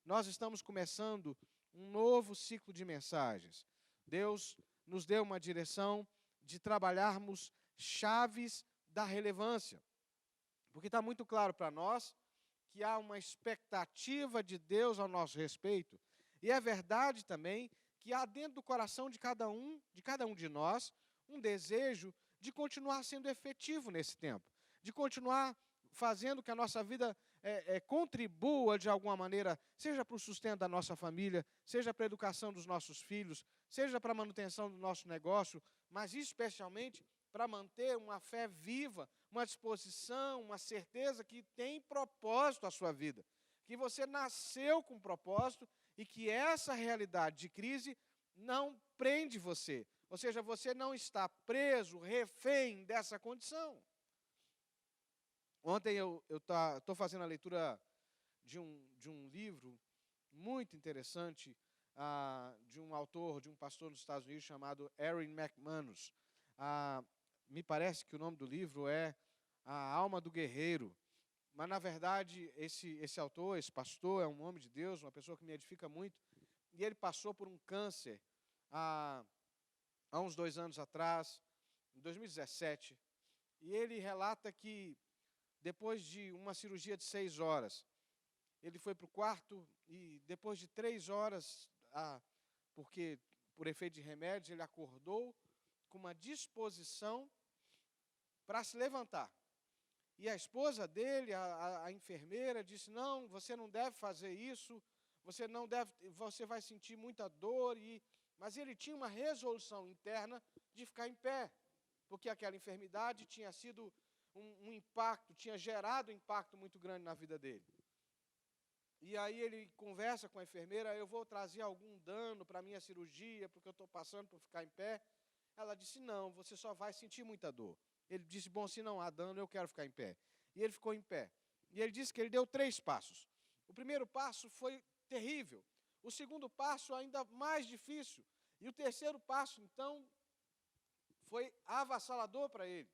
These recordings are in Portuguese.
nós estamos começando um novo ciclo de mensagens. Deus nos deu uma direção de trabalharmos chaves da relevância. Porque está muito claro para nós que há uma expectativa de Deus ao nosso respeito. E é verdade também que há dentro do coração de cada um de nós, um desejo de continuar sendo efetivo nesse tempo, de continuar fazendo que a nossa vida contribua de alguma maneira, seja para o sustento da nossa família, seja para a educação dos nossos filhos, seja para a manutenção do nosso negócio, mas especialmente para manter uma fé viva, uma disposição, uma certeza que tem propósito a sua vida, que você nasceu com propósito e que essa realidade de crise não prende você, ou seja, você não está preso, refém dessa condição. Ontem eu estou fazendo a leitura de um livro muito interessante, de um autor, de um pastor nos Estados Unidos chamado Erwin McManus. Me parece que o nome do livro é A Alma do Guerreiro. Mas, na verdade, esse autor, esse pastor, é um homem de Deus, uma pessoa que me edifica muito. E ele passou por um câncer há uns 2 anos atrás, em 2017. E ele relata que, depois de uma cirurgia de 6 horas, ele foi para o quarto e, depois de 3 horas, porque por efeito de remédios, ele acordou com uma disposição para se levantar. E a esposa dele, a enfermeira, disse: não, você não deve fazer isso, você vai sentir muita dor. Mas ele tinha uma resolução interna de ficar em pé, porque aquela enfermidade tinha sido um impacto, tinha gerado um impacto muito grande na vida dele. E aí ele conversa com a enfermeira: eu vou trazer algum dano para a minha cirurgia, porque eu estou passando por ficar em pé. Ela disse: não, você só vai sentir muita dor. Ele disse: bom, se não há dano, eu quero ficar em pé. E ele ficou em pé. E ele disse que ele deu 3 passos. O primeiro passo foi terrível. O segundo passo ainda mais difícil. E o terceiro passo, então, foi avassalador para ele.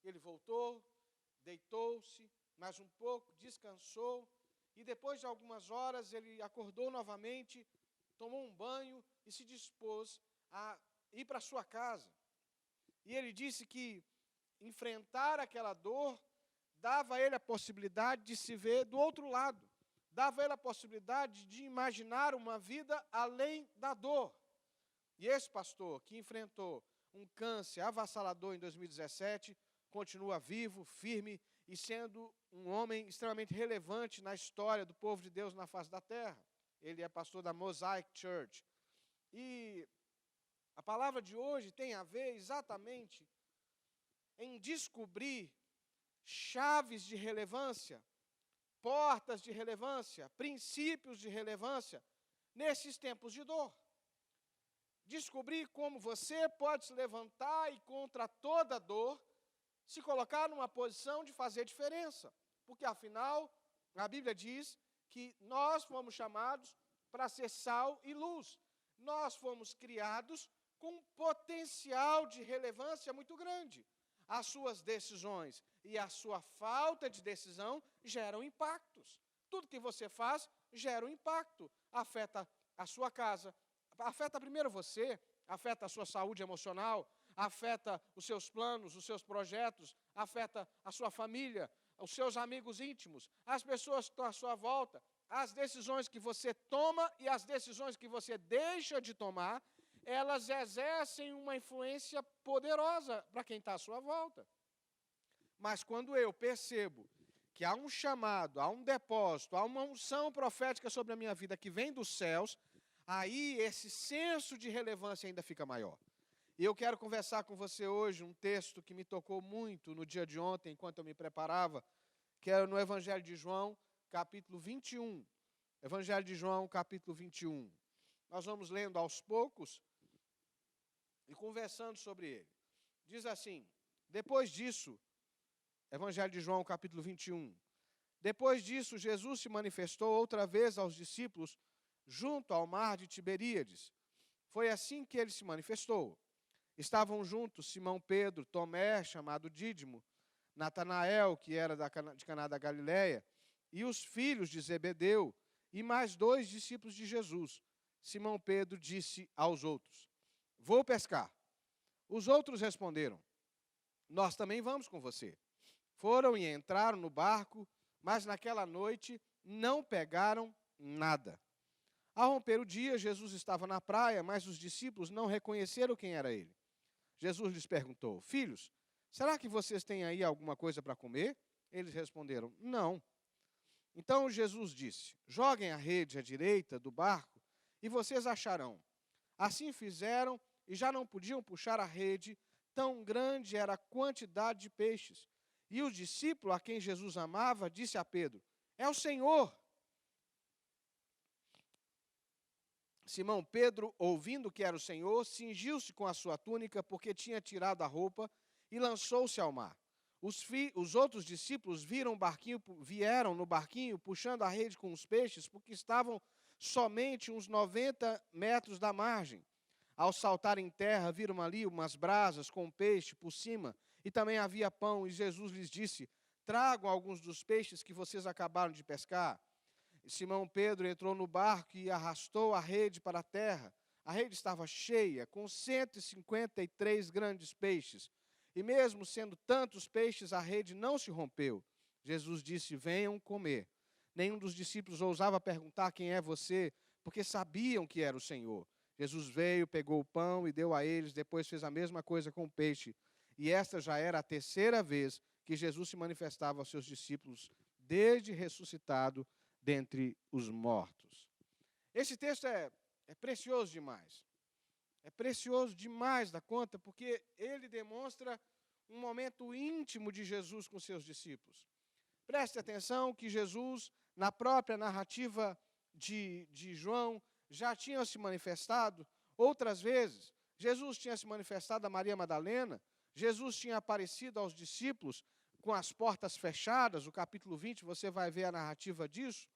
Ele voltou, deitou-se mais um pouco, descansou. E depois de algumas horas, ele acordou novamente, tomou um banho e se dispôs a ir para a sua casa. E ele disse que enfrentar aquela dor dava a ele a possibilidade de se ver do outro lado, dava a ele a possibilidade de imaginar uma vida além da dor. E esse pastor, que enfrentou um câncer avassalador em 2017, continua vivo, firme e sendo um homem extremamente relevante na história do povo de Deus na face da terra. Ele é pastor da Mosaic Church. E a palavra de hoje tem a ver exatamente em descobrir chaves de relevância, portas de relevância, princípios de relevância nesses tempos de dor. Descobrir como você pode se levantar e, contra toda dor, se colocar numa posição de fazer diferença. Porque, afinal, a Bíblia diz que nós fomos chamados para ser sal e luz. Nós fomos criados com um potencial de relevância muito grande. As suas decisões e a sua falta de decisão geram impactos. Tudo que você faz gera um impacto. Afeta a sua casa, afeta primeiro você, afeta a sua saúde emocional, afeta os seus planos, os seus projetos, afeta a sua família, os seus amigos íntimos, as pessoas que estão à sua volta, as decisões que você toma e as decisões que você deixa de tomar, elas exercem uma influência poderosa para quem está à sua volta. Mas quando eu percebo que há um chamado, há um depósito, há uma unção profética sobre a minha vida que vem dos céus, aí esse senso de relevância ainda fica maior. E eu quero conversar com você hoje um texto que me tocou muito no dia de ontem, enquanto eu me preparava, que é no Evangelho de João, capítulo 21. Evangelho de João, capítulo 21. Nós vamos lendo aos poucos e conversando sobre ele. Diz assim: depois disso, Evangelho de João, capítulo 21. Depois disso, Jesus se manifestou outra vez aos discípulos junto ao mar de Tiberíades. Foi assim que ele se manifestou. Estavam juntos Simão Pedro, Tomé, chamado Dídimo, Natanael, que era de Caná da Galileia, e os filhos de Zebedeu, e mais 2 discípulos de Jesus. Simão Pedro disse aos outros: vou pescar. Os outros responderam: nós também vamos com você. Foram e entraram no barco, mas naquela noite não pegaram nada. Ao romper o dia, Jesus estava na praia, mas os discípulos não reconheceram quem era ele. Jesus lhes perguntou: filhos, será que vocês têm aí alguma coisa para comer? Eles responderam: não. Então Jesus disse: joguem a rede à direita do barco e vocês acharão. Assim fizeram e já não podiam puxar a rede, tão grande era a quantidade de peixes. E o discípulo a quem Jesus amava disse a Pedro: é o Senhor. Simão Pedro, ouvindo que era o Senhor, cingiu-se com a sua túnica, porque tinha tirado a roupa, e lançou-se ao mar. Os outros discípulos vieram no barquinho, puxando a rede com os peixes, porque estavam somente uns 90 metros da margem. Ao saltar em terra, viram ali umas brasas com peixe por cima, e também havia pão, e Jesus lhes disse: tragam alguns dos peixes que vocês acabaram de pescar. Simão Pedro entrou no barco e arrastou a rede para a terra. A rede estava cheia, com 153 grandes peixes. E mesmo sendo tantos peixes, a rede não se rompeu. Jesus disse: venham comer. Nenhum dos discípulos ousava perguntar: quem é você? Porque sabiam que era o Senhor. Jesus veio, pegou o pão e deu a eles, depois fez a mesma coisa com o peixe. E esta já era a terceira vez que Jesus se manifestava aos seus discípulos, desde ressuscitado dentre os mortos. Esse texto é precioso demais. É precioso demais da conta, porque ele demonstra um momento íntimo de Jesus com seus discípulos. Preste atenção que Jesus, na própria narrativa de João, já tinha se manifestado outras vezes. Jesus tinha se manifestado a Maria Madalena, Jesus tinha aparecido aos discípulos com as portas fechadas, o capítulo 20, você vai ver a narrativa disso.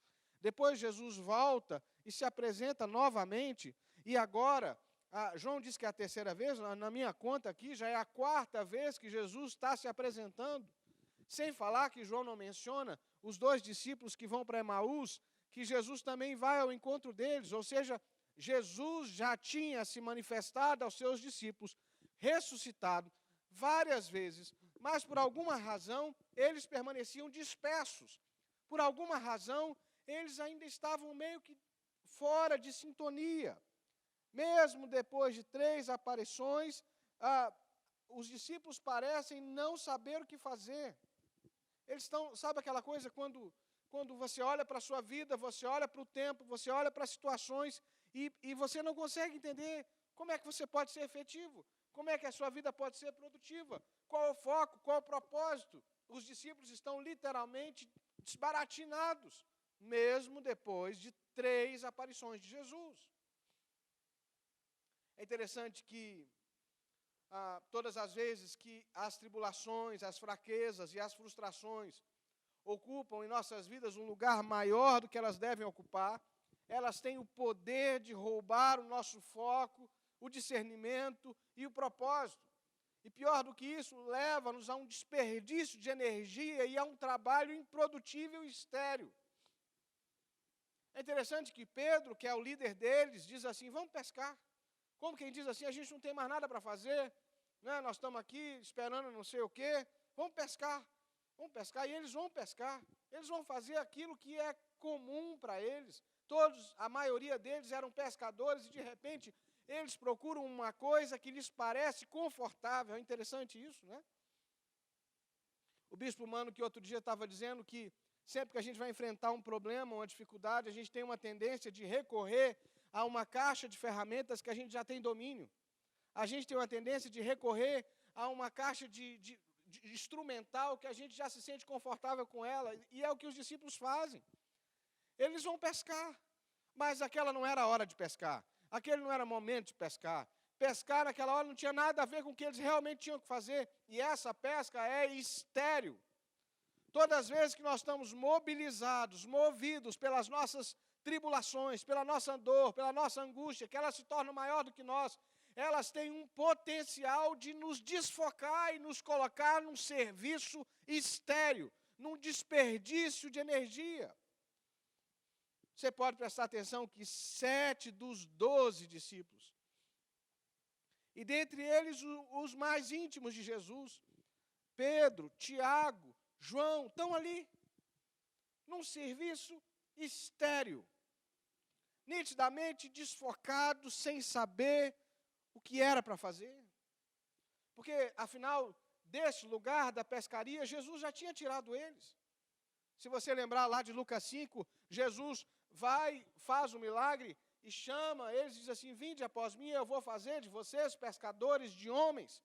Depois Jesus volta e se apresenta novamente, e agora, João diz que é a terceira vez, na minha conta aqui, já é a quarta vez que Jesus está se apresentando. Sem falar que João não menciona os 2 discípulos que vão para Emaús, que Jesus também vai ao encontro deles, ou seja, Jesus já tinha se manifestado aos seus discípulos, ressuscitado várias vezes, mas por alguma razão eles permaneciam dispersos. Por alguma razão eles ainda estavam meio que fora de sintonia. Mesmo depois de 3 aparições, os discípulos parecem não saber o que fazer. Eles estão, sabe aquela coisa, quando você olha para a sua vida, você olha para o tempo, você olha para as situações e você não consegue entender como é que você pode ser efetivo, como é que a sua vida pode ser produtiva, qual é o foco, qual é o propósito. Os discípulos estão literalmente desbaratinados, mesmo depois de 3 aparições de Jesus. É interessante que todas as vezes que as tribulações, as fraquezas e as frustrações ocupam em nossas vidas um lugar maior do que elas devem ocupar, elas têm o poder de roubar o nosso foco, o discernimento e o propósito. E pior do que isso, leva-nos a um desperdício de energia e a um trabalho improdutível e estéril. É interessante que Pedro, que é o líder deles, diz assim: vamos pescar. Como quem diz assim: a gente não tem mais nada para fazer, né? Nós estamos aqui esperando não sei o quê, vamos pescar. Vamos pescar, e eles vão pescar. Eles vão fazer aquilo que é comum para eles. A maioria deles eram pescadores e de repente eles procuram uma coisa que lhes parece confortável. É interessante isso, né? O bispo Mano, que outro dia estava dizendo que sempre que a gente vai enfrentar um problema, uma dificuldade, a gente tem uma tendência de recorrer a uma caixa de ferramentas que a gente já tem domínio. A gente tem uma tendência de recorrer a uma caixa de instrumental que a gente já se sente confortável com ela, e é o que os discípulos fazem. Eles vão pescar, mas aquela não era a hora de pescar, aquele não era o momento de pescar. Pescar naquela hora não tinha nada a ver com o que eles realmente tinham que fazer, e essa pesca é estéril. Todas as vezes que nós estamos mobilizados, movidos pelas nossas tribulações, pela nossa dor, pela nossa angústia, que ela se torna maior do que nós, elas têm um potencial de nos desfocar e nos colocar num serviço estéril, num desperdício de energia. Você pode prestar atenção que 7 dos 12 discípulos, e dentre eles os mais íntimos de Jesus, Pedro, Tiago, João, estão ali, num serviço estéril, nitidamente desfocados, sem saber o que era para fazer. Porque, afinal, desse lugar da pescaria, Jesus já tinha tirado eles. Se você lembrar lá de Lucas 5, Jesus vai, faz o milagre e chama eles e diz assim: vinde após mim, eu vou fazer de vocês pescadores de homens.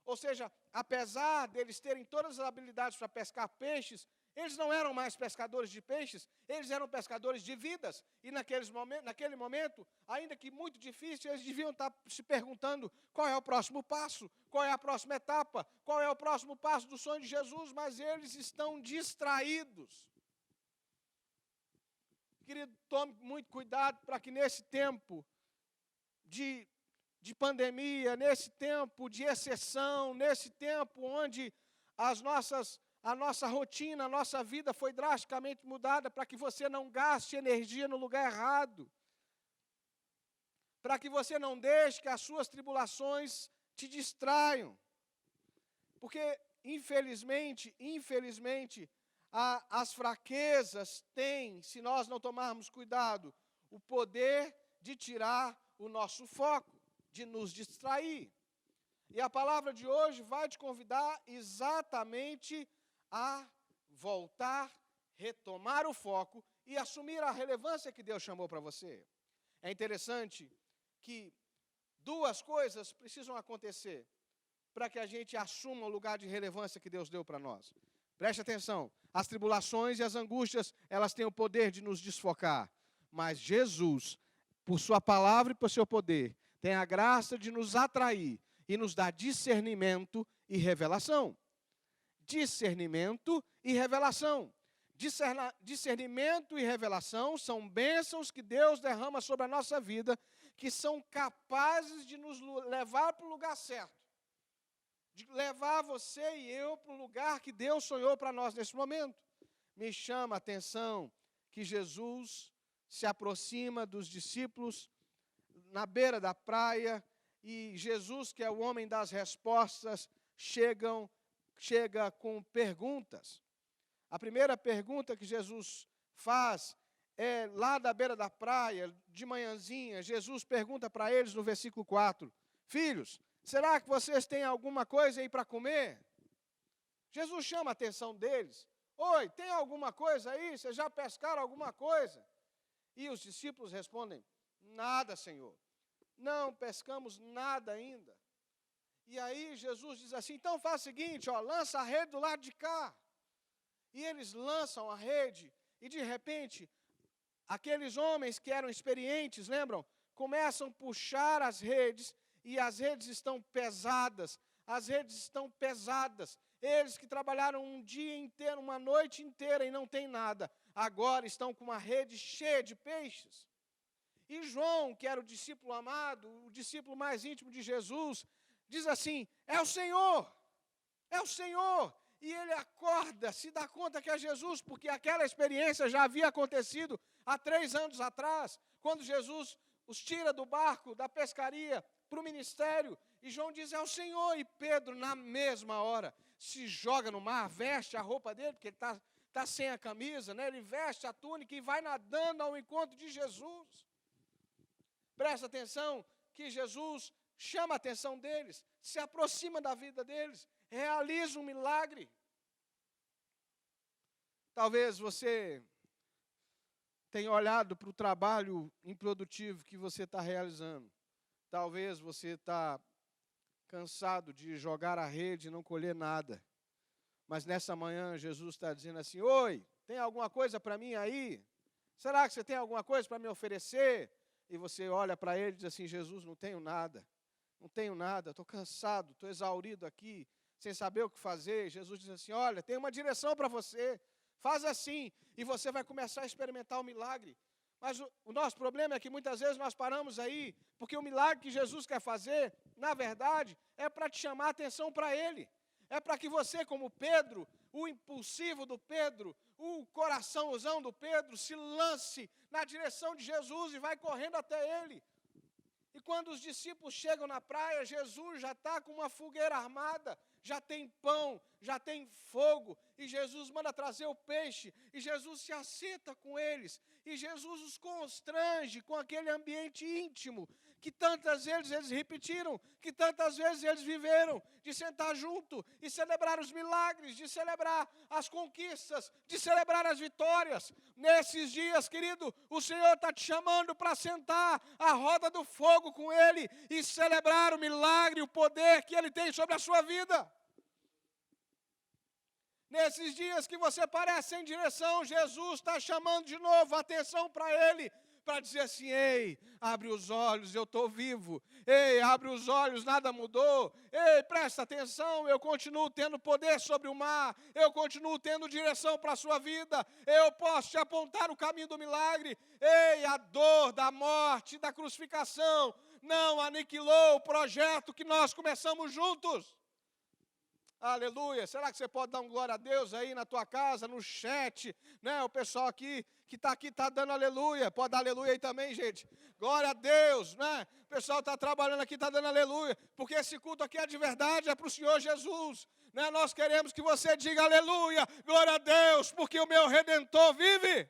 Ou seja, apesar deles terem todas as habilidades para pescar peixes, eles não eram mais pescadores de peixes, eles eram pescadores de vidas. E naquele momento, ainda que muito difícil, eles deviam estar se perguntando qual é o próximo passo, qual é a próxima etapa, qual é o próximo passo do sonho de Jesus, mas eles estão distraídos. Querido, tome muito cuidado para que nesse tempo de pandemia, nesse tempo de exceção, nesse tempo onde a nossa rotina, a nossa vida foi drasticamente mudada, para que você não gaste energia no lugar errado, para que você não deixe que as suas tribulações te distraiam. Porque, infelizmente, as fraquezas têm, se nós não tomarmos cuidado, o poder de tirar o nosso foco, de nos distrair. E a palavra de hoje vai te convidar exatamente a voltar, retomar o foco e assumir a relevância que Deus chamou para você. É interessante que duas coisas precisam acontecer para que a gente assuma o lugar de relevância que Deus deu para nós. Preste atenção, as tribulações e as angústias, elas têm o poder de nos desfocar, mas Jesus, por sua palavra e por seu poder, tem a graça de nos atrair e nos dar discernimento e revelação. Discernimento e revelação. Discernimento e revelação são bênçãos que Deus derrama sobre a nossa vida, que são capazes de nos levar para o lugar certo, de levar você e eu para o lugar que Deus sonhou para nós nesse momento. Me chama a atenção que Jesus se aproxima dos discípulos na beira da praia, e Jesus, que é o homem das respostas, chega com perguntas. A primeira pergunta que Jesus faz é lá da beira da praia, de manhãzinha. Jesus pergunta para eles no versículo 4, filhos, será que vocês têm alguma coisa aí para comer? Jesus chama a atenção deles. Oi, tem alguma coisa aí? Vocês já pescaram alguma coisa? E os discípulos respondem, nada, Senhor. Não pescamos nada ainda. E aí Jesus diz assim, então faz o seguinte, lança a rede do lado de cá. E eles lançam a rede, e de repente, aqueles homens que eram experientes, lembram? Começam a puxar as redes, e as redes estão pesadas. Eles que trabalharam um dia inteiro, uma noite inteira e não tem nada, agora estão com uma rede cheia de peixes. E João, que era o discípulo amado, o discípulo mais íntimo de Jesus, diz assim, é o Senhor. E ele acorda, se dá conta que é Jesus, porque aquela experiência já havia acontecido há 3 anos atrás, quando Jesus os tira do barco, da pescaria, para o ministério, e João diz, é o Senhor. E Pedro, na mesma hora, se joga no mar, veste a roupa dele, porque ele está sem a camisa, né? Ele veste a túnica e vai nadando ao encontro de Jesus. Presta atenção que Jesus chama a atenção deles, se aproxima da vida deles, realiza um milagre. Talvez você tenha olhado para o trabalho improdutivo que você está realizando. Talvez você está cansado de jogar a rede e não colher nada. Mas nessa manhã Jesus está dizendo assim, oi, tem alguma coisa para mim aí? Será que você tem alguma coisa para me oferecer? E você olha para ele e diz assim, Jesus, não tenho nada, estou cansado, estou exaurido aqui, sem saber o que fazer. Jesus diz assim, olha, tem uma direção para você, faz assim, e você vai começar a experimentar o milagre. Mas o nosso problema é que muitas vezes nós paramos aí, porque o milagre que Jesus quer fazer, na verdade, é para te chamar a atenção para Ele, É para que você, como Pedro, o impulsivo do Pedro, o coraçãozão do Pedro, se lance na direção de Jesus e vai correndo até ele. E quando os discípulos chegam na praia, Jesus já está com uma fogueira armada, já tem pão, já tem fogo, e Jesus manda trazer o peixe, e Jesus se assenta com eles, e Jesus os constrange com aquele ambiente íntimo, que tantas vezes eles repetiram, que tantas vezes eles viveram, de sentar junto e celebrar os milagres, de celebrar as conquistas, de celebrar as vitórias. Nesses dias, querido, o Senhor está te chamando para sentar à roda do fogo com Ele e celebrar o milagre, o poder que Ele tem sobre a sua vida. Nesses dias que você parece sem direção, Jesus está chamando de novo a atenção para Ele, para dizer assim: ei, abre os olhos, eu estou vivo. Ei, abre os olhos, nada mudou. Ei, presta atenção, eu continuo tendo poder sobre o mar. Eu continuo tendo direção para a sua vida. Eu posso te apontar o caminho do milagre. Ei, a dor da morte, da crucificação, não aniquilou o projeto que nós começamos juntos. Aleluia. Será que você pode dar um glória a Deus aí na tua casa, no chat, né? O pessoal aqui que está aqui está dando aleluia. Pode dar aleluia aí também, gente. Glória a Deus, né? O pessoal está trabalhando aqui, está dando aleluia. Porque esse culto aqui é de verdade, é para o Senhor Jesus. Né? Nós queremos que você diga aleluia, glória a Deus, porque o meu Redentor vive.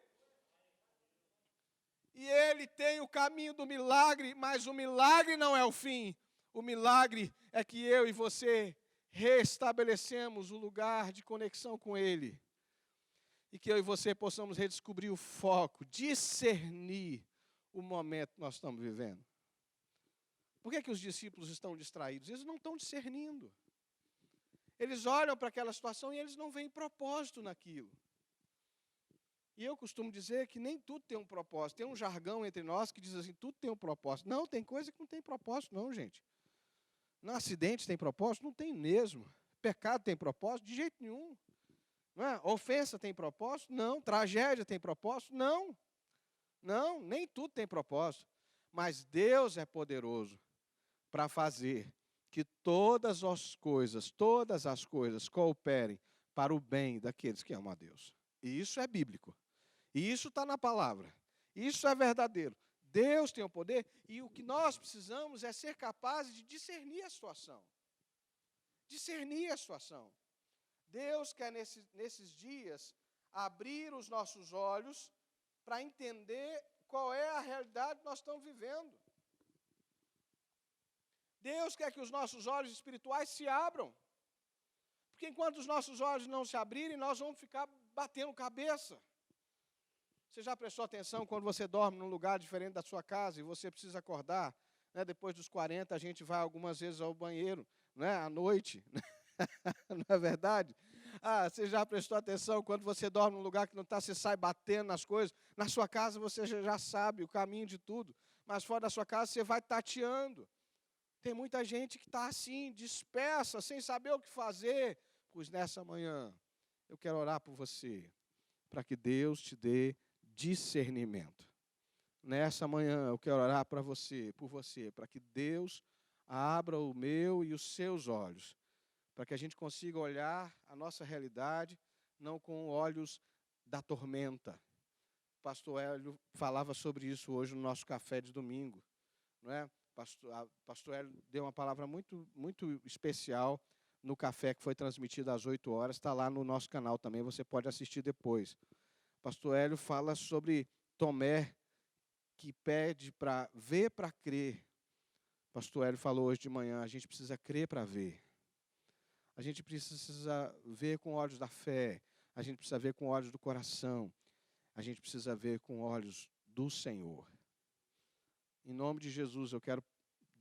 E Ele tem o caminho do milagre, mas o milagre não é o fim. O milagre é que eu e você restabelecemos o lugar de conexão com Ele. E que eu e você possamos redescobrir o foco, discernir o momento que nós estamos vivendo. Por que os discípulos estão distraídos? Eles não estão discernindo. Eles olham para aquela situação e eles não veem propósito naquilo. E eu costumo dizer que nem tudo tem um propósito. Tem um jargão entre nós que diz assim: tudo tem um propósito. Não, tem coisa que não tem propósito não, gente. Não, acidente tem propósito? Não tem mesmo. Pecado tem propósito? De jeito nenhum. Não é? Ofensa tem propósito? Não. Tragédia tem propósito? Não. Não, nem tudo tem propósito. Mas Deus é poderoso para fazer que todas as coisas cooperem para o bem daqueles que amam a Deus. E isso é bíblico. E isso está na palavra. Isso é verdadeiro. Deus tem o poder e o que nós precisamos é ser capazes de discernir a situação. Discernir a situação. Deus quer nesses dias abrir os nossos olhos para entender qual é a realidade que nós estamos vivendo. Deus quer que os nossos olhos espirituais se abram. Porque enquanto os nossos olhos não se abrirem, nós vamos ficar batendo cabeça. Você já prestou atenção quando você dorme num lugar diferente da sua casa e você precisa acordar? Né? Depois dos 40, a gente vai algumas vezes ao banheiro, né? À noite. Não é verdade? Você já prestou atenção quando você dorme num lugar que não está, você sai batendo nas coisas? Na sua casa você já sabe o caminho de tudo, mas fora da sua casa você vai tateando. Tem muita gente que está assim, dispersa, sem saber o que fazer. Pois nessa manhã, eu quero orar por você, para que Deus te dê discernimento. Nessa manhã, eu quero orar por você, para que Deus abra o meu e os seus olhos, para que a gente consiga olhar a nossa realidade, não com olhos da tormenta. O pastor Hélio falava sobre isso hoje no nosso café de domingo, não é? Pastor Hélio deu uma palavra muito, muito especial no café que foi transmitido às 8 horas, está lá no nosso canal também, você pode assistir depois. Pastor Hélio fala sobre Tomé, que pede para ver para crer. Pastor Hélio falou hoje de manhã, a gente precisa crer para ver. A gente precisa ver com olhos da fé, a gente precisa ver com olhos do coração, a gente precisa ver com olhos do Senhor. Em nome de Jesus, eu quero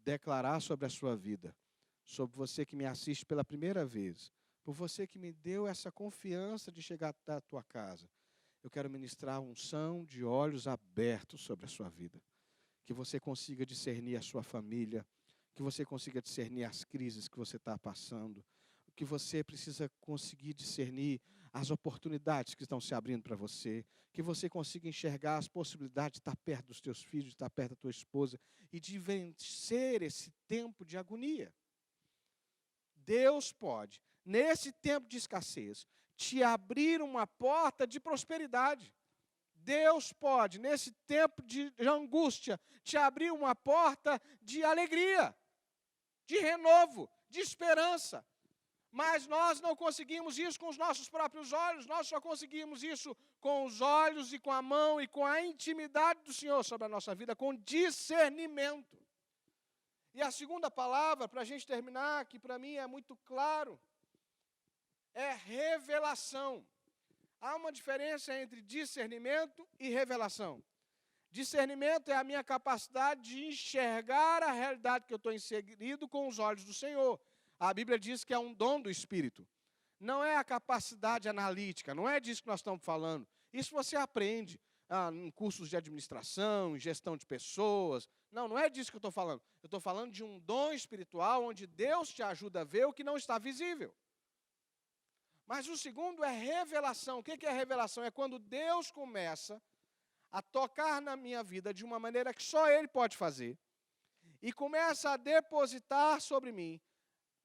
declarar sobre a sua vida, sobre você que me assiste pela primeira vez, por você que me deu essa confiança de chegar até a tua casa. Eu quero ministrar a unção de olhos abertos sobre a sua vida. Que você consiga discernir a sua família, que você consiga discernir as crises que você está passando, que você precisa conseguir discernir as oportunidades que estão se abrindo para você, que você consiga enxergar as possibilidades de estar perto dos teus filhos, de estar perto da tua esposa e de vencer esse tempo de agonia. Deus pode, nesse tempo de escassez, te abrir uma porta de prosperidade. Deus pode, nesse tempo de angústia, te abrir uma porta de alegria, de renovo, de esperança. Mas nós não conseguimos isso com os nossos próprios olhos, nós só conseguimos isso com os olhos e com a mão e com a intimidade do Senhor sobre a nossa vida, com discernimento. E a segunda palavra, para a gente terminar, que para mim é muito claro, é revelação. Há uma diferença entre discernimento e revelação. Discernimento é a minha capacidade de enxergar a realidade que eu estou inserido com os olhos do Senhor. A Bíblia diz que é um dom do Espírito. Não é a capacidade analítica, não é disso que nós estamos falando. Isso você aprende em cursos de administração, em gestão de pessoas. Não é disso que eu estou falando. Eu estou falando de um dom espiritual onde Deus te ajuda a ver o que não está visível. Mas o segundo é revelação. O que é revelação? É quando Deus começa a tocar na minha vida de uma maneira que só Ele pode fazer e começa a depositar sobre mim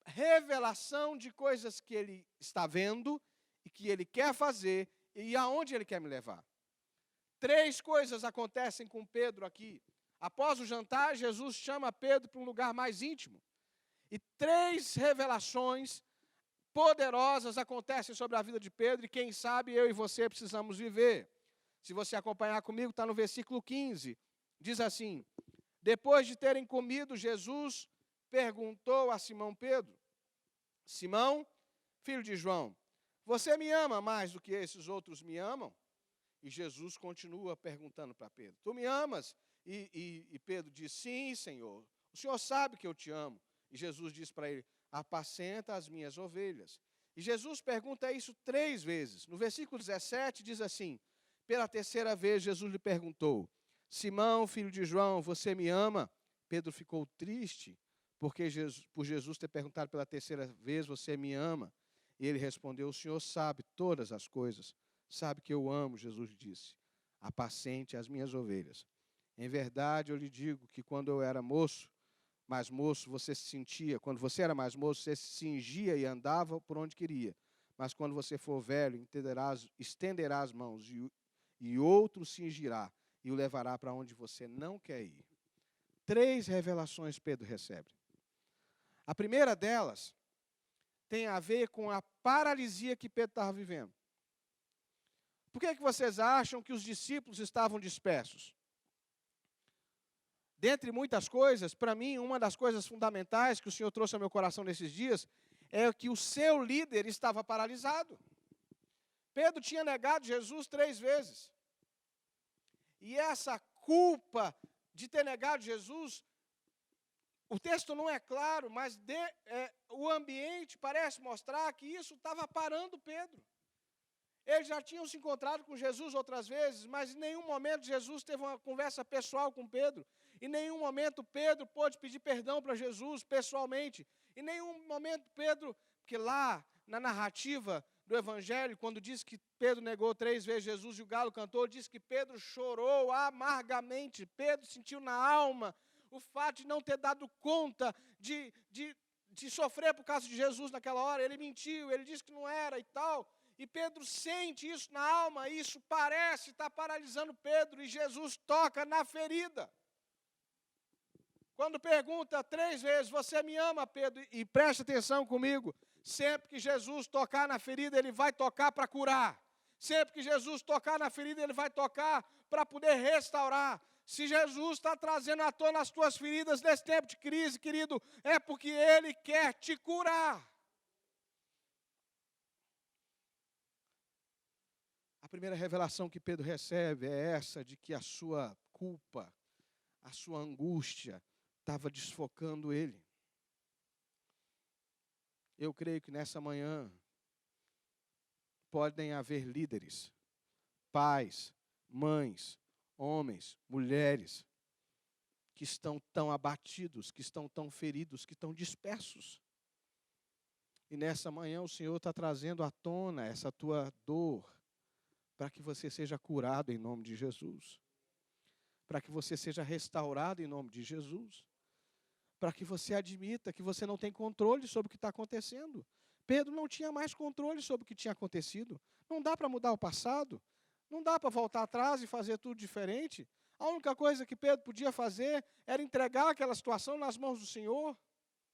revelação de coisas que Ele está vendo e que Ele quer fazer e aonde Ele quer me levar. 3 coisas acontecem com Pedro aqui. Após o jantar, Jesus chama Pedro para um lugar mais íntimo. E 3 revelações poderosas acontecem sobre a vida de Pedro e quem sabe eu e você precisamos viver. Se você acompanhar comigo, está no versículo 15. Diz assim: depois de terem comido, Jesus perguntou a Simão Pedro: Simão, filho de João, você me ama mais do que esses outros me amam? E Jesus continua perguntando para Pedro: tu me amas? E Pedro diz: sim, Senhor, o Senhor sabe que eu te amo. E Jesus diz para ele: apacenta as minhas ovelhas. E Jesus pergunta isso 3 vezes. No versículo 17 diz assim: pela terceira vez Jesus lhe perguntou: Simão, filho de João, você me ama? Pedro ficou triste por Jesus ter perguntado pela terceira vez: você me ama? E ele respondeu: o Senhor sabe todas as coisas, sabe que eu amo. Jesus disse: apacente as minhas ovelhas. Em verdade eu lhe digo que quando eu era mais moço, você se sentia, quando você era mais moço, você se cingia e andava por onde queria. Mas quando você for velho, estenderá as mãos e outro cingirá e o levará para onde você não quer ir. 3 revelações Pedro recebe. A primeira delas tem a ver com a paralisia que Pedro estava vivendo. Por que vocês acham que os discípulos estavam dispersos? Dentre muitas coisas, para mim, uma das coisas fundamentais que o Senhor trouxe ao meu coração nesses dias é que o seu líder estava paralisado. Pedro tinha negado Jesus 3 vezes. E essa culpa de ter negado Jesus, o texto não é claro, mas o ambiente parece mostrar que isso estava parando Pedro. Eles já tinham se encontrado com Jesus outras vezes, mas em nenhum momento Jesus teve uma conversa pessoal com Pedro. Em nenhum momento Pedro pôde pedir perdão para Jesus pessoalmente. Em nenhum momento Pedro, porque lá na narrativa do Evangelho, quando diz que Pedro negou 3 vezes Jesus e o galo cantou, diz que Pedro chorou amargamente. Pedro sentiu na alma o fato de não ter dado conta de sofrer por causa de Jesus naquela hora. Ele mentiu, ele disse que não era e tal. E Pedro sente isso na alma, e isso parece estar paralisando Pedro, e Jesus toca na ferida. Quando pergunta 3 vezes, você me ama, Pedro? E preste atenção comigo, sempre que Jesus tocar na ferida, Ele vai tocar para curar. Sempre que Jesus tocar na ferida, Ele vai tocar para poder restaurar. Se Jesus está trazendo à tona as tuas feridas nesse tempo de crise, querido, é porque Ele quer te curar. A primeira revelação que Pedro recebe é essa, de que a sua culpa, a sua angústia, estava desfocando ele. Eu creio que nessa manhã podem haver líderes, pais, mães, homens, mulheres, que estão tão abatidos, que estão tão feridos, que estão dispersos. E nessa manhã o Senhor está trazendo à tona essa tua dor, para que você seja curado em nome de Jesus. Para que você seja restaurado em nome de Jesus. Para que você admita que você não tem controle sobre o que está acontecendo. Pedro não tinha mais controle sobre o que tinha acontecido. Não dá para mudar o passado. Não dá para voltar atrás e fazer tudo diferente. A única coisa que Pedro podia fazer era entregar aquela situação nas mãos do Senhor.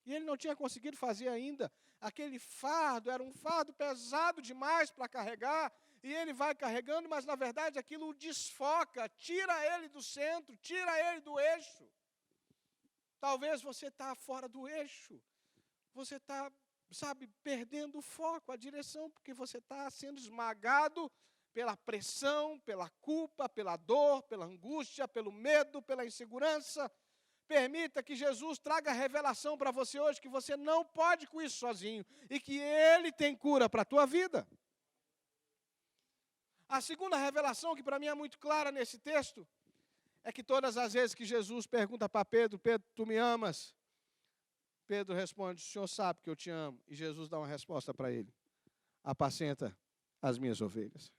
E ele não tinha conseguido fazer ainda. Aquele fardo era um fardo pesado demais para carregar. E ele vai carregando, mas na verdade aquilo o desfoca, tira ele do centro, tira ele do eixo. Talvez você está fora do eixo. Você está, perdendo o foco, a direção, porque você está sendo esmagado pela pressão, pela culpa, pela dor, pela angústia, pelo medo, pela insegurança. Permita que Jesus traga a revelação para você hoje que você não pode com isso sozinho e que Ele tem cura para a tua vida. A segunda revelação, que para mim é muito clara nesse texto, é que todas as vezes que Jesus pergunta para Pedro, Pedro, tu me amas? Pedro responde, o Senhor sabe que eu te amo. E Jesus dá uma resposta para ele, apacenta as minhas ovelhas.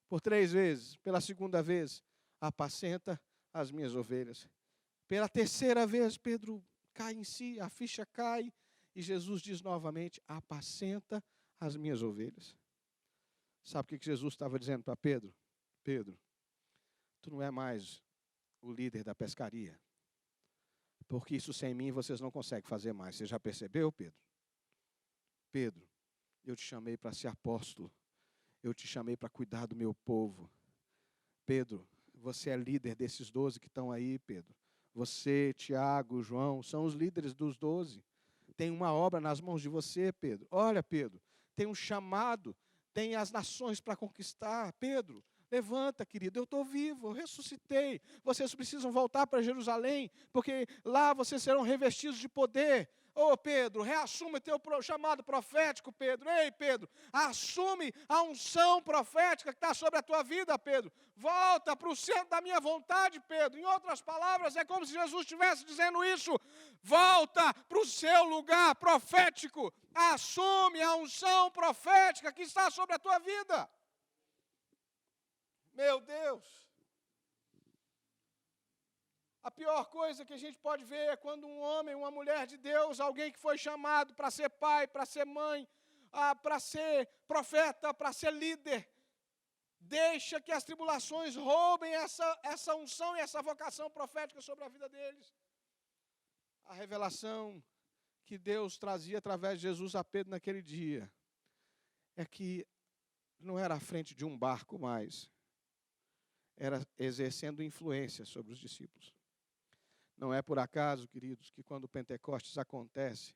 Por 3 vezes, pela segunda vez, apacenta as minhas ovelhas. Pela terceira vez, Pedro cai em si, a ficha cai, e Jesus diz novamente, apacenta as minhas ovelhas. Sabe o que Jesus estava dizendo para Pedro? Pedro, tu não é mais o líder da pescaria, porque isso sem mim vocês não conseguem fazer mais. Você já percebeu, Pedro? Pedro, eu te chamei para ser apóstolo, eu te chamei para cuidar do meu povo. Pedro, você é líder desses 12 que estão aí, Pedro. Você, Tiago, João, são os líderes dos 12. Tem uma obra nas mãos de você, Pedro. Olha, Pedro, tem um chamado, tem as nações para conquistar. Pedro, levanta, querido, eu estou vivo, eu ressuscitei. Vocês precisam voltar para Jerusalém, porque lá vocês serão revestidos de poder. Ô, Pedro, reassume o teu chamado profético, Pedro. Ei, Pedro, assume a unção profética que está sobre a tua vida, Pedro. Volta para o centro da minha vontade, Pedro. Em outras palavras, é como se Jesus estivesse dizendo isso. Volta para o seu lugar profético. Assume a unção profética que está sobre a tua vida. Meu Deus. A pior coisa que a gente pode ver é quando um homem, uma mulher de Deus, alguém que foi chamado para ser pai, para ser mãe, para ser profeta, para ser líder, deixa que as tribulações roubem essa unção e essa vocação profética sobre a vida deles. A revelação que Deus trazia através de Jesus a Pedro naquele dia é que não era à frente de um barco mais, era exercendo influência sobre os discípulos. Não é por acaso, queridos, que quando o Pentecostes acontece,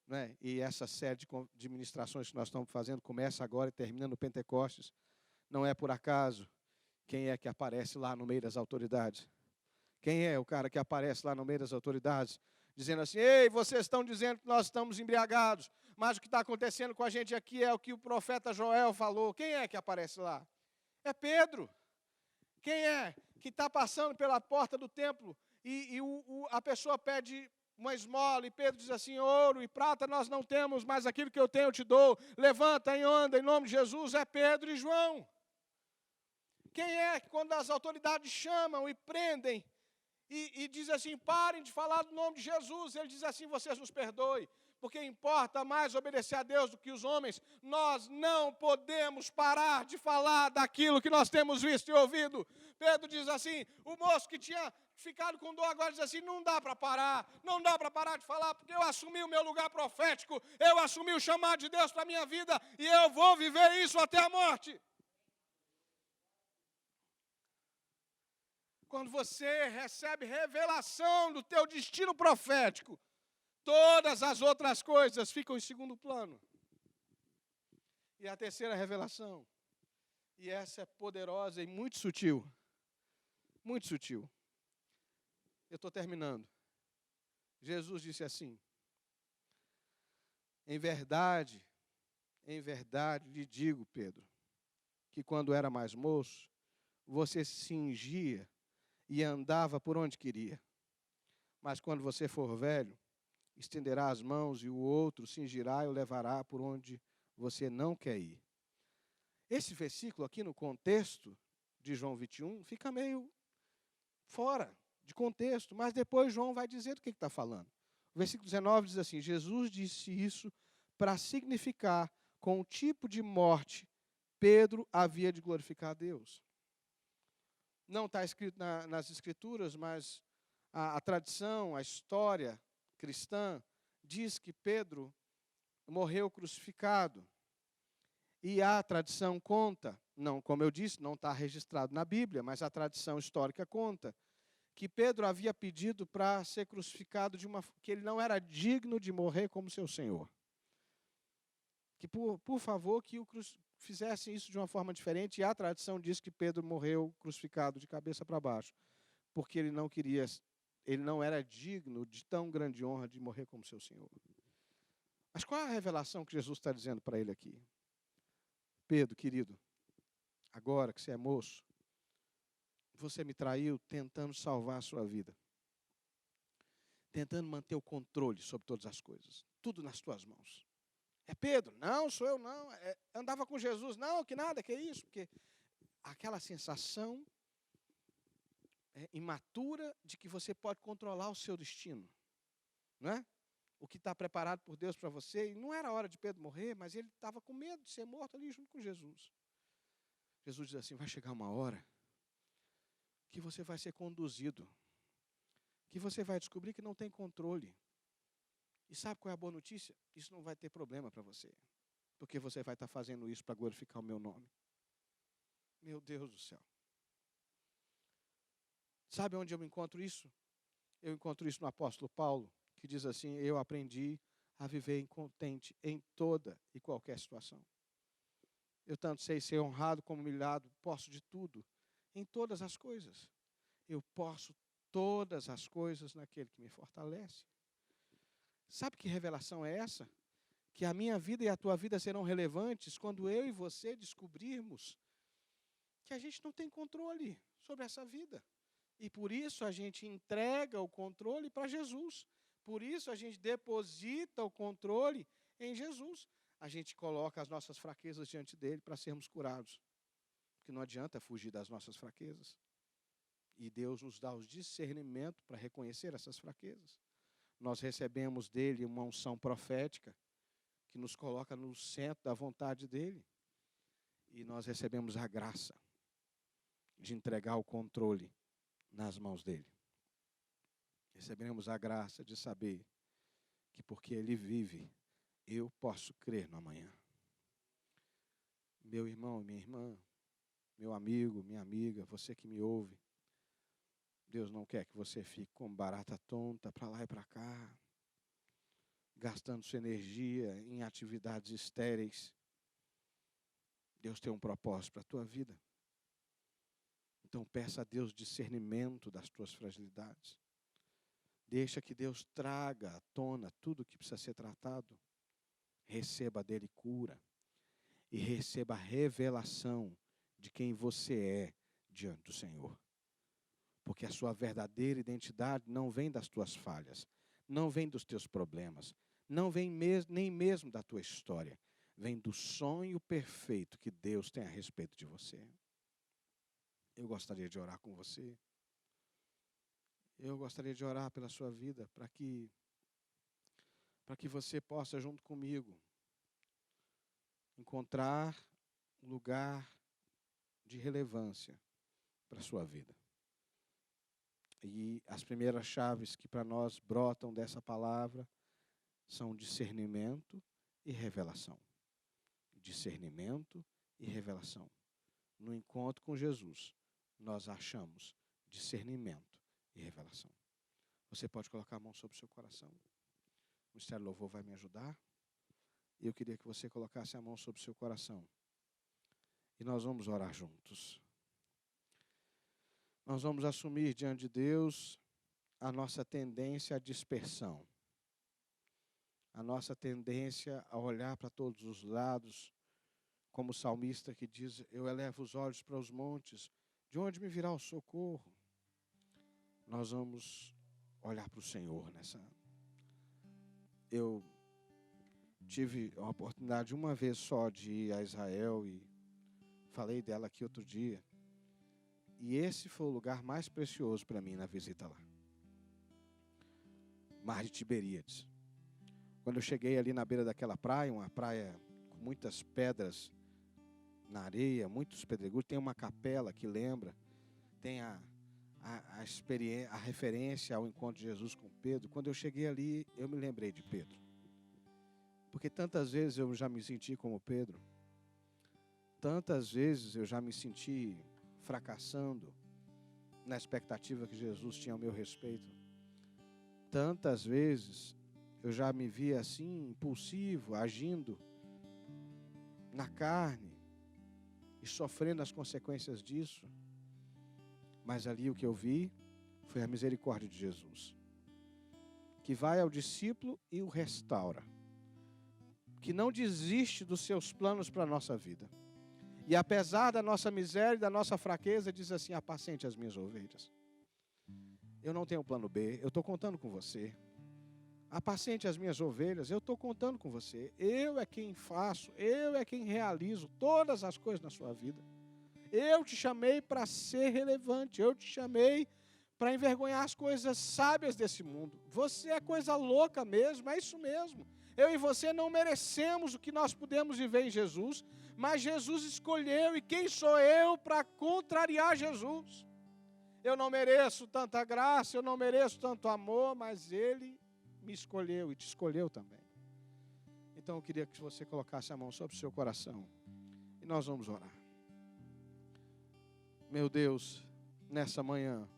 né, e essa série de ministrações que nós estamos fazendo começa agora e termina no Pentecostes, não é por acaso quem é que aparece lá no meio das autoridades. Quem é o cara que aparece lá no meio das autoridades, dizendo assim, ei, vocês estão dizendo que nós estamos embriagados, mas o que está acontecendo com a gente aqui é o que o profeta Joel falou. Quem é que aparece lá? É Pedro. Quem é que está passando pela porta do templo e a pessoa pede uma esmola e Pedro diz assim, ouro e prata nós não temos, mas aquilo que eu tenho eu te dou. Levanta e anda em nome de Jesus. É Pedro e João. Quem é que quando as autoridades chamam e prendem e diz assim, parem de falar do nome de Jesus, ele diz assim, vocês nos perdoem, porque importa mais obedecer a Deus do que os homens. Nós não podemos parar de falar daquilo que nós temos visto e ouvido. Pedro diz assim, o moço que tinha ficado com dor agora diz assim, não dá para parar de falar, porque eu assumi o meu lugar profético, eu assumi o chamado de Deus para a minha vida, e eu vou viver isso até a morte. Quando você recebe revelação do teu destino profético, todas as outras coisas ficam em segundo plano. E a terceira revelação, e essa é poderosa e muito sutil. Muito sutil. Eu estou terminando. Jesus disse assim, em verdade lhe digo, Pedro, que quando era mais moço, você se cingia e andava por onde queria. Mas quando você for velho, estenderá as mãos e o outro cingirá e o levará por onde você não quer ir. Esse versículo aqui no contexto de João 21 fica meio fora de contexto, mas depois João vai dizer do que está falando. O versículo 19 diz assim, Jesus disse isso para significar com o tipo de morte Pedro havia de glorificar a Deus. Não está escrito nas Escrituras, mas a tradição, a história cristã diz que Pedro morreu crucificado. E a tradição conta, não, como eu disse, não está registrado na Bíblia, mas a tradição histórica conta, que Pedro havia pedido para ser crucificado que ele não era digno de morrer como seu Senhor. Que por favor, que fizesse isso de uma forma diferente, e a tradição diz que Pedro morreu crucificado de cabeça para baixo, porque ele não era digno de tão grande honra de morrer como seu Senhor. Mas qual é a revelação que Jesus está dizendo para ele aqui? Pedro, querido, agora que você é moço, você me traiu tentando salvar a sua vida, tentando manter o controle sobre todas as coisas, tudo nas tuas mãos. É Pedro? Não, sou eu não. Andava com Jesus? Não, que nada, que é isso? Porque aquela sensação imatura de que você pode controlar o seu destino, não é? O que está preparado por Deus para você. E não era hora de Pedro morrer, mas ele estava com medo de ser morto ali junto com Jesus. Jesus diz assim, vai chegar uma hora que você vai ser conduzido, que você vai descobrir que não tem controle. E sabe qual é a boa notícia? Isso não vai ter problema para você, porque você vai estar fazendo isso para glorificar o meu nome. Meu Deus do céu. Sabe onde eu encontro isso? Eu encontro isso no apóstolo Paulo, que diz assim, eu aprendi a viver contente em toda e qualquer situação. Eu tanto sei ser honrado como humilhado, posso de tudo, em todas as coisas. Eu posso todas as coisas naquele que me fortalece. Sabe que revelação é essa? Que a minha vida e a tua vida serão relevantes quando eu e você descobrirmos que a gente não tem controle sobre essa vida. E por isso a gente entrega o controle para Jesus. Por isso a gente deposita o controle em Jesus. A gente coloca as nossas fraquezas diante dele para sermos curados. Porque não adianta fugir das nossas fraquezas. E Deus nos dá o discernimento para reconhecer essas fraquezas. Nós recebemos dele uma unção profética que nos coloca no centro da vontade dele. E nós recebemos a graça de entregar o controle nas mãos dele. Recebemos a graça de saber que porque ele vive, eu posso crer no amanhã. Meu irmão, minha irmã, meu amigo, minha amiga, você que me ouve, Deus não quer que você fique como barata tonta para lá e para cá, gastando sua energia em atividades estéreis. Deus tem um propósito para a tua vida. Então peça a Deus discernimento das tuas fragilidades. Deixa que Deus traga à tona tudo o que precisa ser tratado. Receba dele cura. E receba a revelação de quem você é diante do Senhor. Porque a sua verdadeira identidade não vem das tuas falhas, não vem dos teus problemas, não vem nem mesmo da tua história. Vem do sonho perfeito que Deus tem a respeito de você. Eu gostaria de orar com você. Eu gostaria de orar pela sua vida, para que você possa, junto comigo, encontrar um lugar de relevância para a sua vida. E as primeiras chaves que para nós brotam dessa palavra são discernimento e revelação. Discernimento e revelação. No encontro com Jesus, nós achamos discernimento e revelação. Você pode colocar a mão sobre o seu coração. O Ministério Louvor vai me ajudar. E eu queria que você colocasse a mão sobre o seu coração. E nós vamos orar juntos. Nós vamos assumir diante de Deus a nossa tendência à dispersão. A nossa tendência a olhar para todos os lados, como o salmista que diz, eu elevo os olhos para os montes, de onde me virá o socorro? Nós vamos olhar para o Senhor nessa. Eu tive a oportunidade uma vez só de ir a Israel e falei dela aqui outro dia. E esse foi o lugar mais precioso para mim na visita lá. Mar de Tiberíades. Quando eu cheguei ali na beira daquela praia, uma praia com muitas pedras na areia, muitos pedregulhos, tem uma capela que lembra, tem a experiência, a referência ao encontro de Jesus com Pedro. Quando eu cheguei ali, eu me lembrei de Pedro. Porque tantas vezes eu já me senti como Pedro. Tantas vezes eu já me senti fracassando na expectativa que Jesus tinha ao meu respeito. Tantas vezes eu já me via assim, impulsivo, agindo na carne e sofrendo as consequências disso. Mas ali o que eu vi foi a misericórdia de Jesus, que vai ao discípulo e o restaura, que não desiste dos seus planos para a nossa vida. E apesar da nossa miséria e da nossa fraqueza, diz assim: apacente as minhas ovelhas. Eu não tenho plano B, eu estou contando com você. Apacente as minhas ovelhas, eu estou contando com você. Eu é quem faço, eu é quem realizo todas as coisas na sua vida. Eu te chamei para ser relevante, eu te chamei para envergonhar as coisas sábias desse mundo. Você é coisa louca mesmo, é isso mesmo. Eu e você não merecemos o que nós podemos viver em Jesus, mas Jesus escolheu, e quem sou eu para contrariar Jesus? Eu não mereço tanta graça, eu não mereço tanto amor, mas Ele me escolheu e te escolheu também. Então eu queria que você colocasse a mão sobre o seu coração e nós vamos orar. Meu Deus, nessa manhã,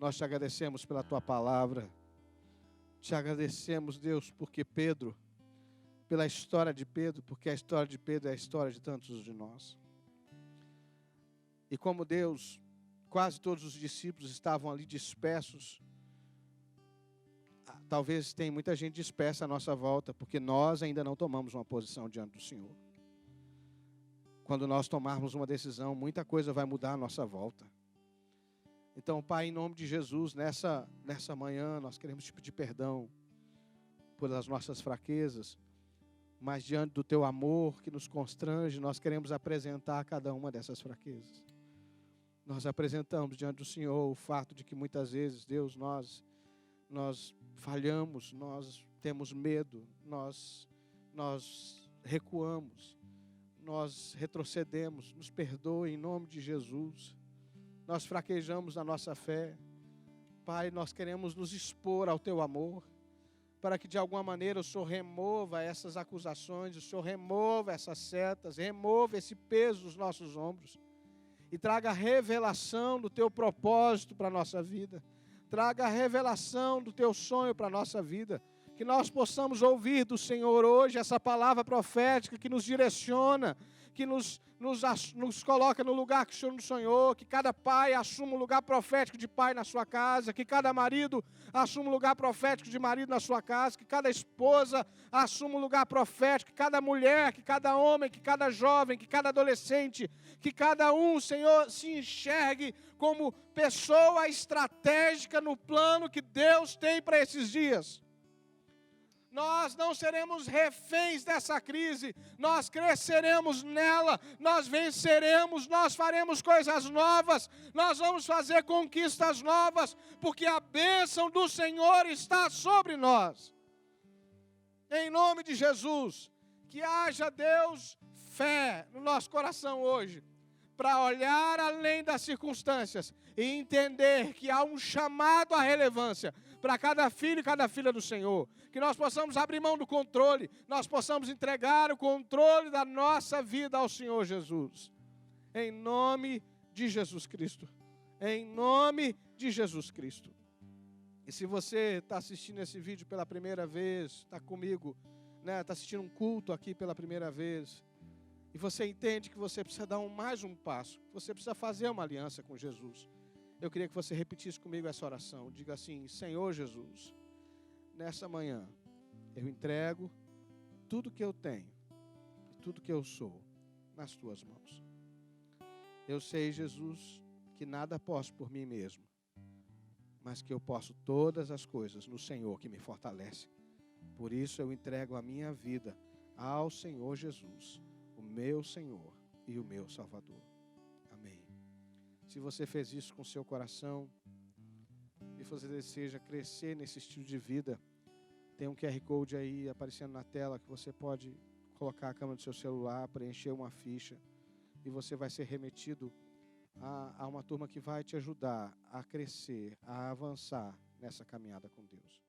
nós te agradecemos pela Tua palavra. Te agradecemos, Deus, porque Pedro, pela história de Pedro, porque a história de Pedro é a história de tantos de nós. E como Deus, quase todos os discípulos estavam ali dispersos. Talvez tenha muita gente dispersa à nossa volta, porque nós ainda não tomamos uma posição diante do Senhor. Quando nós tomarmos uma decisão, muita coisa vai mudar à nossa volta. Então, Pai, em nome de Jesus, nessa manhã, nós queremos te pedir perdão pelas nossas fraquezas, mas diante do Teu amor que nos constrange, nós queremos apresentar cada uma dessas fraquezas. Nós apresentamos diante do Senhor o fato de que muitas vezes, Deus, nós falhamos, nós temos medo, nós recuamos, nós retrocedemos. Nos perdoe em nome de Jesus. Nós fraquejamos na nossa fé. Pai, nós queremos nos expor ao Teu amor, para que de alguma maneira o Senhor remova essas acusações, o Senhor remova essas setas, remova esse peso dos nossos ombros e traga a revelação do Teu propósito para a nossa vida. Traga a revelação do Teu sonho para a nossa vida. Que nós possamos ouvir do Senhor hoje essa palavra profética que nos direciona, que nos coloca no lugar que o Senhor nos sonhou. Que cada pai assuma um lugar profético de pai na sua casa. Que cada marido assuma um lugar profético de marido na sua casa. Que cada esposa assuma um lugar profético. Que cada mulher, que cada homem, que cada jovem, que cada adolescente, que cada um, Senhor, se enxergue como pessoa estratégica no plano que Deus tem para esses dias. Nós não seremos reféns dessa crise, nós cresceremos nela, nós venceremos, nós faremos coisas novas, nós vamos fazer conquistas novas, porque a bênção do Senhor está sobre nós. Em nome de Jesus, que haja, Deus, fé no nosso coração hoje, para olhar além das circunstâncias e entender que há um chamado à relevância para cada filho e cada filha do Senhor. Que nós possamos abrir mão do controle, nós possamos entregar o controle da nossa vida ao Senhor Jesus. Em nome de Jesus Cristo. Em nome de Jesus Cristo. E se você está assistindo esse vídeo pela primeira vez, está comigo, está assistindo um culto aqui pela primeira vez, e você entende que você precisa dar mais um passo, que você precisa fazer uma aliança com Jesus, eu queria que você repetisse comigo essa oração. Diga assim: Senhor Jesus, nessa manhã eu entrego tudo que eu tenho, tudo que eu sou, nas Tuas mãos. Eu sei, Jesus, que nada posso por mim mesmo, mas que eu posso todas as coisas no Senhor que me fortalece. Por isso eu entrego a minha vida ao Senhor Jesus, o meu Senhor e o meu Salvador. Amém. Se você fez isso com seu coração e você deseja crescer nesse estilo de vida, Tem um QR Code aí aparecendo na tela que você pode colocar a câmera do seu celular, preencher uma ficha e você vai ser remetido a uma turma que vai te ajudar a crescer, a avançar nessa caminhada com Deus.